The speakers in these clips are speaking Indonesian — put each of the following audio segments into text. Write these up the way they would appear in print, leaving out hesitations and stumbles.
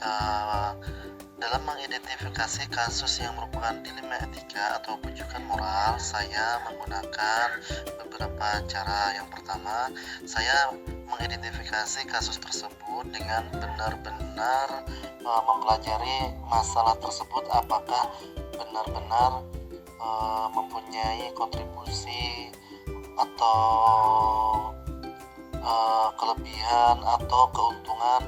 eee, dalam mengidentifikasi kasus yang merupakan dilema etika atau bujukan moral, saya menggunakan beberapa cara. Yang pertama, saya mengidentifikasi kasus tersebut dengan benar-benar mempelajari masalah tersebut apakah benar-benar mempunyai kontribusi atau kelebihan atau keuntungan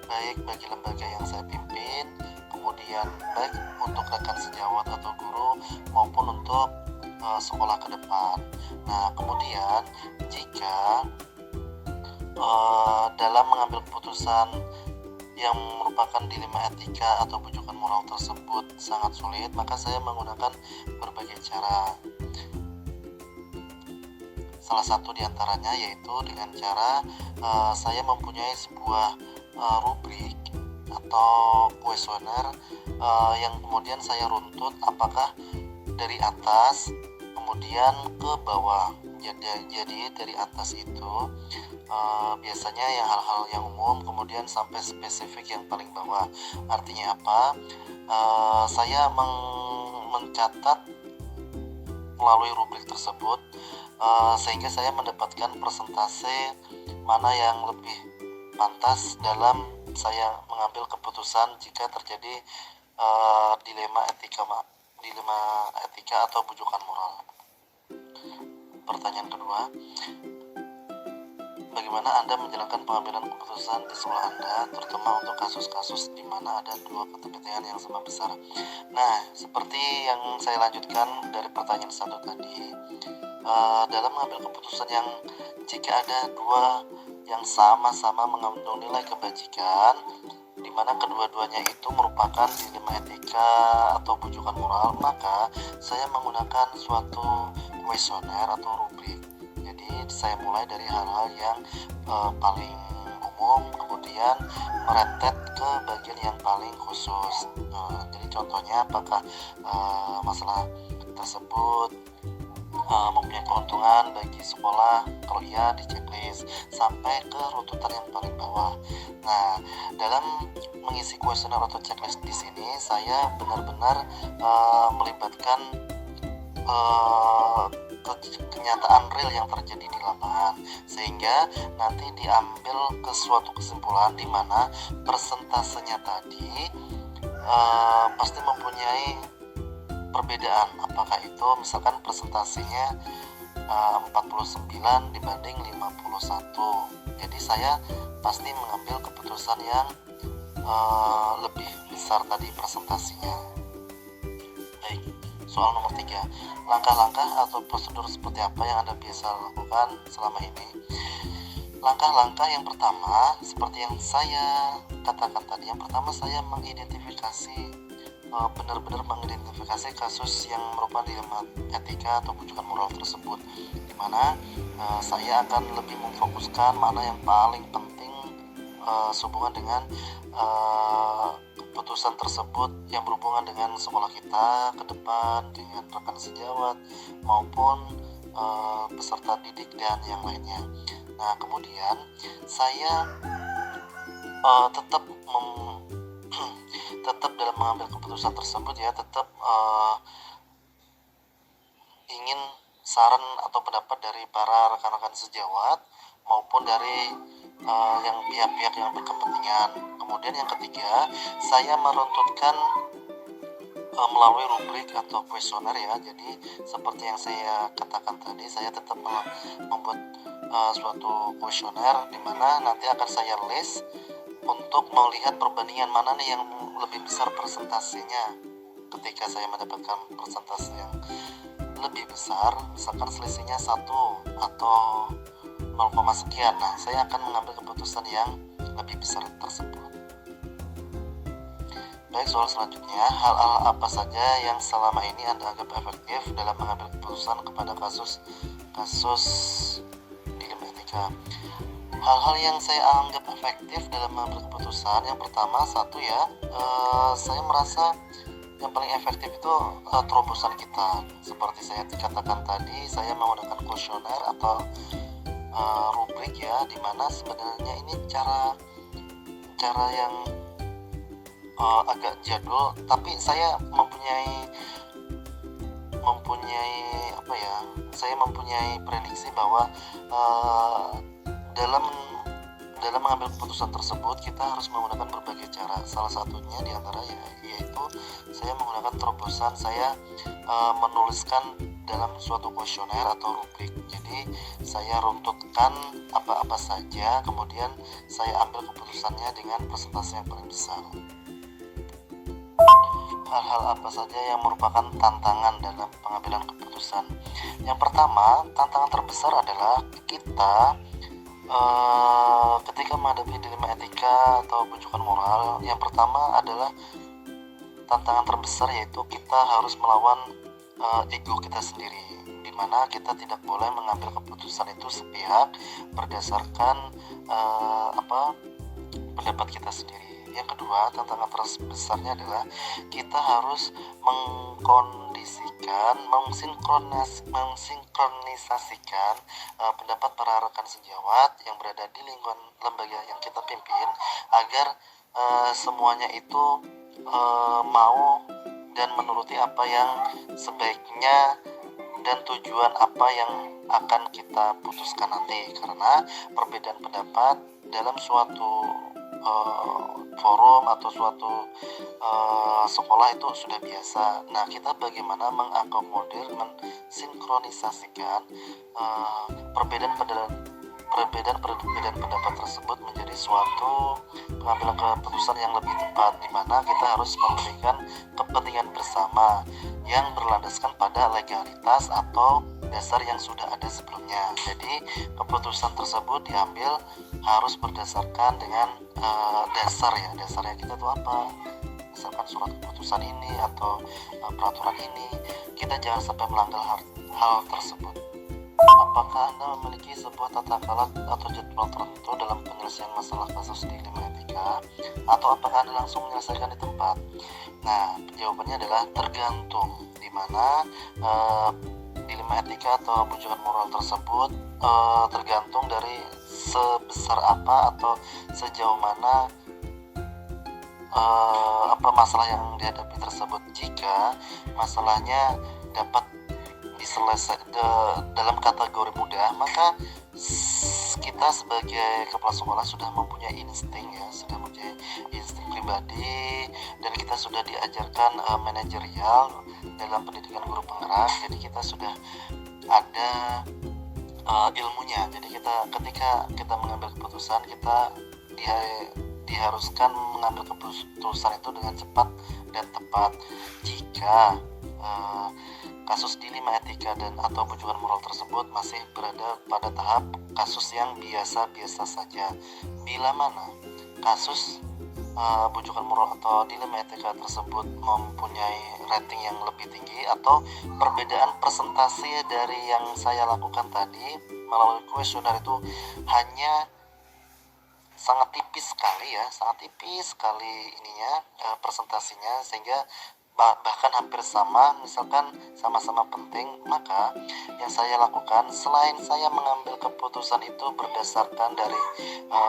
baik bagi lembaga yang saya pimpin, kemudian baik untuk rekan sejawat atau guru maupun untuk sekolah ke depan. Nah, kemudian jika dalam mengambil keputusan yang merupakan dilema etika atau bujukan moral tersebut sangat sulit, maka saya menggunakan berbagai cara. Salah satu diantaranya yaitu dengan cara saya mempunyai sebuah rubrik atau kuesioner yang kemudian saya runtut apakah dari atas kemudian ke bawah. Jadi dari atas itu biasanya yang hal-hal yang umum kemudian sampai spesifik yang paling bawah. Artinya apa? Saya mencatat melalui rubrik tersebut sehingga saya mendapatkan persentase mana yang lebih pantas dalam saya mengambil keputusan jika terjadi dilema etika atau bujukan moral. Pertanyaan kedua, bagaimana Anda menjalankan pengambilan keputusan di sekolah Anda, terutama untuk kasus-kasus di mana ada dua kepentingan yang sama besar? Nah, seperti yang saya lanjutkan dari pertanyaan satu tadi, dalam mengambil keputusan yang jika ada dua yang sama-sama mengandung nilai kebajikan, di mana kedua-duanya itu merupakan dilema etika atau bujukan moral, maka saya menggunakan suatu kuesioner atau rubrik. Jadi saya mulai dari hal-hal yang paling umum, kemudian merentet ke bagian yang paling khusus. Jadi contohnya apakah masalah tersebut mempunyai keuntungan bagi sekolah, kalau iya di checklist sampai ke runtutan yang paling bawah. Nah, dalam mengisi kuesioner atau checklist di sini saya benar-benar melibatkan kenyataan real yang terjadi di lapangan, sehingga nanti diambil ke suatu kesimpulan di mana persentasenya tadi pasti mempunyai perbedaan. Apakah itu misalkan presentasinya 49 dibanding 51. Jadi saya pasti mengambil keputusan yang lebih besar tadi presentasinya. Baik, soal nomor 3, langkah-langkah atau prosedur seperti apa yang Anda biasa lakukan selama ini? Langkah-langkah yang pertama seperti yang saya katakan tadi. Yang pertama, saya benar-benar mengidentifikasi kasus yang merupakan dilema etika atau bujukan moral tersebut, di mana saya akan lebih memfokuskan mana yang paling penting sehubungan dengan keputusan tersebut yang berhubungan dengan sekolah kita ke depan, dengan rekan sejawat maupun peserta didik dan yang lainnya. Nah, kemudian saya tetap dalam mengambil keputusan tersebut tetap ingin saran atau pendapat dari para rekan-rekan sejawat maupun dari yang pihak-pihak yang berkepentingan. Kemudian yang ketiga, saya meruntutkan melalui rubrik atau kuesioner Jadi seperti yang saya katakan tadi, saya tetap membuat suatu kuesioner di mana nanti akan saya list untuk melihat perbandingan mana nih yang lebih besar presentasinya. Ketika saya mendapatkan persentase yang lebih besar, misalkan selisihnya 1 atau 0, sekian, nah saya akan mengambil keputusan yang lebih besar tersebut. Baik, soal selanjutnya, hal-hal apa saja yang selama ini Anda anggap efektif dalam mengambil keputusan kepada kasus dilema etika? Hal-hal yang saya anggap efektif dalam mengambil keputusan, yang pertama saya merasa yang paling efektif itu terobosan kita. Seperti saya katakan tadi, saya menggunakan kuesioner atau rubrik di mana sebenarnya ini cara yang agak jadul, tapi saya mempunyai apa ya, saya mempunyai prediksi bahwa dalam mengambil keputusan tersebut kita harus menggunakan berbagai cara. Salah satunya diantara yaitu saya menggunakan terobosan saya menuliskan dalam suatu kuesioner atau rubrik. Jadi saya runtutkan apa-apa saja, kemudian saya ambil keputusannya dengan persentase yang paling besar. Hal-hal apa saja yang merupakan tantangan dalam pengambilan keputusan? Yang pertama, tantangan terbesar adalah kita ketika menghadapi dilema etika atau bujukan moral. Yang pertama adalah tantangan terbesar, yaitu kita harus melawan ego kita sendiri, di mana kita tidak boleh mengambil keputusan itu sepihak berdasarkan pendapat kita sendiri. Yang kedua, tantangan terbesarnya adalah kita harus mensinkronisasikan pendapat para rekan sejawat yang berada di lingkungan lembaga yang kita pimpin, agar semuanya itu mau dan menuruti apa yang sebaiknya dan tujuan apa yang akan kita putuskan nanti. Karena perbedaan pendapat dalam suatu forum atau suatu sekolah itu sudah biasa. Nah, kita bagaimana mengakomodir, mensinkronisasikan perbedaan pendapat tersebut menjadi suatu pengambilan keputusan yang lebih tepat, di mana kita harus memberikan kepentingan bersama yang berlandaskan pada legalitas atau dasar yang sudah ada sebelumnya. Jadi keputusan tersebut diambil harus berdasarkan dengan dasarnya kita itu apa, misalkan surat keputusan ini atau peraturan ini. Kita jangan sampai melanggar hal tersebut. Apakah Anda memiliki sebuah tata cara atau jadwal tertentu dalam penyelesaian masalah kasus di dilema etika, atau apakah Anda langsung menyelesaikan di tempat? Nah, jawabannya adalah tergantung, di mana dilema etika atau bujukan moral tersebut tergantung dari sebesar apa atau sejauh mana masalah yang dihadapi tersebut. Jika masalahnya dapat diselesaikan dalam kategori mudah, maka kita sebagai kepala sekolah sudah mempunyai insting pribadi, dan kita sudah diajarkan manajerial dalam pendidikan guru penggerak. Jadi kita sudah ada ilmunya. Jadi ketika kita mengambil keputusan, kita diharuskan mengambil keputusan itu dengan cepat dan tepat. Jika kasus dilema etika dan atau bujukan moral tersebut masih berada pada tahap kasus yang biasa-biasa saja, bila mana kasus bujukan moral atau dilema etika tersebut mempunyai rating yang lebih tinggi, atau perbedaan persentase dari yang saya lakukan tadi melalui kuesioner itu hanya sangat tipis sekali ininya, presentasinya, sehingga bahkan hampir sama, misalkan sama-sama penting, maka yang saya lakukan selain saya mengambil keputusan itu berdasarkan dari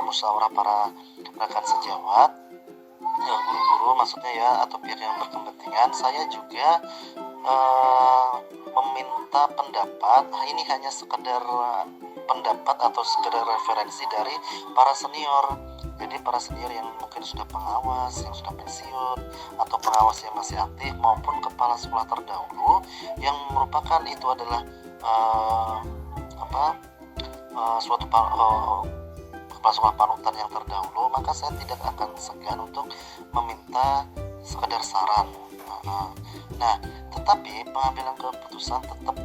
musyawarah para rekan sejawat, guru-guru maksudnya ya, atau pihak yang berkepentingan, saya juga meminta pendapat. Ini hanya sekedar pendapat atau sekedar referensi dari para senior. Jadi para senior yang mungkin sudah pengawas, yang sudah pensiun, atau pengawas yang masih aktif, maupun kepala sekolah terdahulu yang merupakan itu adalah suatu kepala sekolah panutan yang terdahulu, maka saya tidak akan segan untuk meminta sekedar saran. Nah, tetapi pengambilan keputusan tetap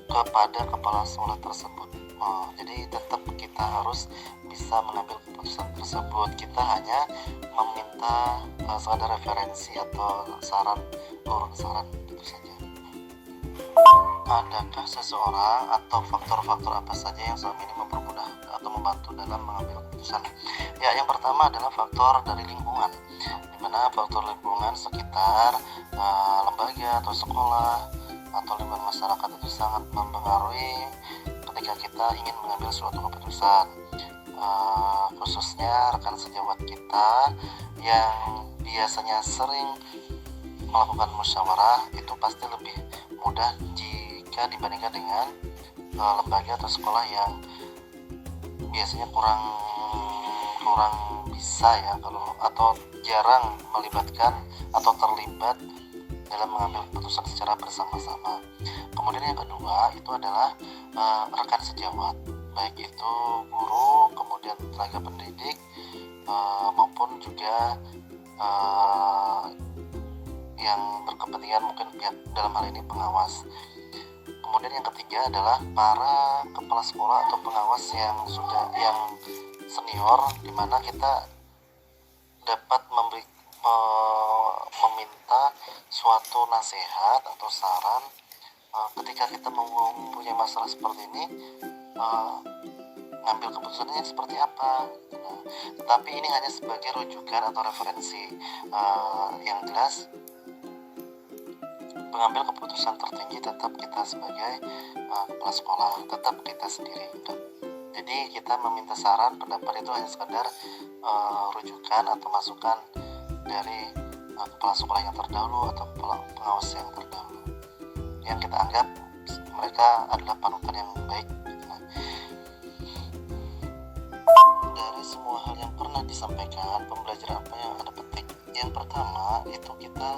kepada kepala sekolah tersebut. Jadi tetap kita harus bisa mengambil keputusan tersebut. Kita hanya meminta sekadar referensi atau urun saran itu saja. Adakah seseorang atau faktor-faktor apa saja yang selama ini mempermudah atau membantu dalam mengambil keputusan? Ya, yang pertama adalah faktor dari lingkungan, di mana faktor lingkungan sekitar lembaga atau sekolah atau lingkungan masyarakat itu sangat mempengaruhi ketika kita ingin mengambil suatu keputusan. khususnya rekan sejawat kita yang biasanya sering melakukan musyawarah itu pasti lebih mudah jika dibandingkan dengan lembaga atau sekolah yang biasanya kurang kurang bisa ya kalau atau jarang melibatkan atau terlibat dalam mengambil keputusan secara bersama-sama. Kemudian yang kedua itu adalah rekan sejawat, baik itu guru, kemudian tenaga pendidik maupun juga yang berkepentingan mungkin pihak dalam hal ini pengawas. Kemudian yang ketiga adalah para kepala sekolah atau pengawas yang senior, di mana kita dapat meminta suatu nasihat atau saran ketika kita mempunyai masalah seperti ini, ngambil keputusannya seperti apa. Nah, tetapi ini hanya sebagai rujukan atau referensi. Yang jelas pengambil keputusan tertinggi tetap kita sebagai kepala sekolah, tetap kita sendiri. Jadi kita meminta saran, pendapat itu hanya sekadar rujukan atau masukan dari kepala sekolah yang terdahulu atau pengawas yang terdahulu, yang kita anggap mereka adalah panutan yang baik. Nah, dari semua hal yang pernah disampaikan, pembelajaran apa yang Anda petik? Yang pertama itu kita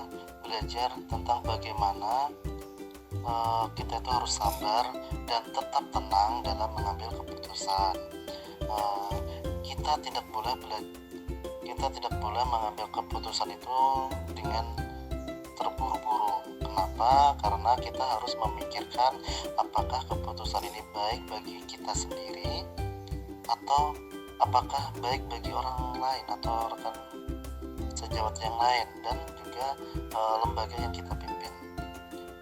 belajar tentang bagaimana kita itu harus sabar dan tetap tenang dalam mengambil keputusan. Kita tidak boleh mengambil keputusan itu dengan terburu-buru. Kenapa? Karena kita harus memikirkan apakah keputusan ini baik bagi kita sendiri atau apakah baik bagi orang lain atau rekan sejawat yang lain dan juga lembaga yang kita pimpin.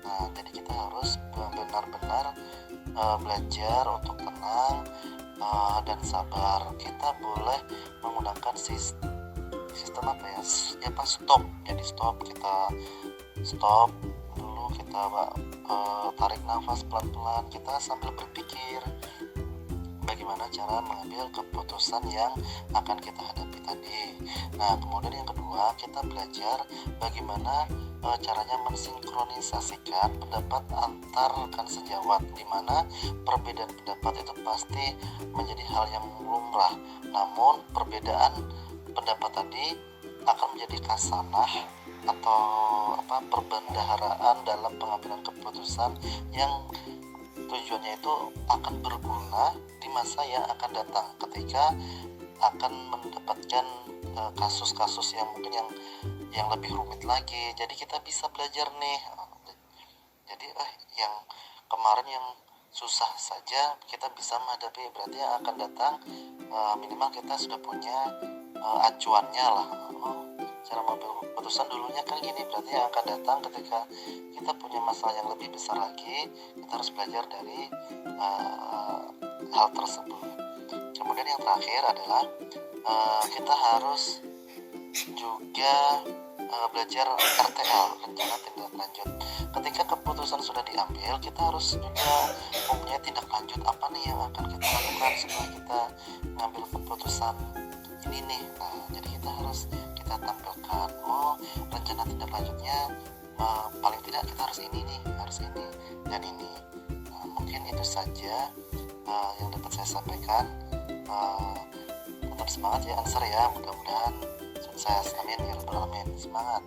Nah, jadi kita harus benar-benar belajar untuk tenang dan sabar. Kita boleh menggunakan sistem apa ya? Stop. Jadi kita stop dulu, kita tarik nafas pelan-pelan, kita sambil berpikir bagaimana cara mengambil keputusan yang akan kita hadapi tadi. Nah, kemudian yang kedua, kita belajar bagaimana caranya mensinkronisasikan pendapat antar rekan sejawat, di mana perbedaan pendapat itu pasti menjadi hal yang lumrah. Namun, perbedaan pendapat tadi akan menjadi kasanah atau perbendaharaan dalam pengambilan keputusan yang tujuannya itu akan berguna di masa yang akan datang ketika akan mendapatkan kasus-kasus yang mungkin yang lebih rumit lagi. Jadi kita bisa belajar nih. Jadi yang kemarin yang susah saja kita bisa menghadapi, berarti yang akan datang minimal kita sudah punya acuannya lah. Cara mengambil keputusan dulunya kan gini, berarti yang akan datang ketika kita punya masalah yang lebih besar lagi, kita harus belajar dari hal tersebut. Kemudian yang terakhir adalah kita harus juga belajar RTL, rencana tindak lanjut. Ketika keputusan sudah diambil, kita harus juga mempunyai tindak lanjut apa nih yang akan kita lakukan setelah kita mengambil keputusan ini nih. Nah, jadi kita harus tampilkan rencana tindak lanjutnya, paling tidak kita harus ini nih, harus ini dan ini. Mungkin itu saja yang dapat saya sampaikan. Tetap semangat ya Ansar ya, mudah-mudahan sukses, amin ya rabbal alamin. Semangat.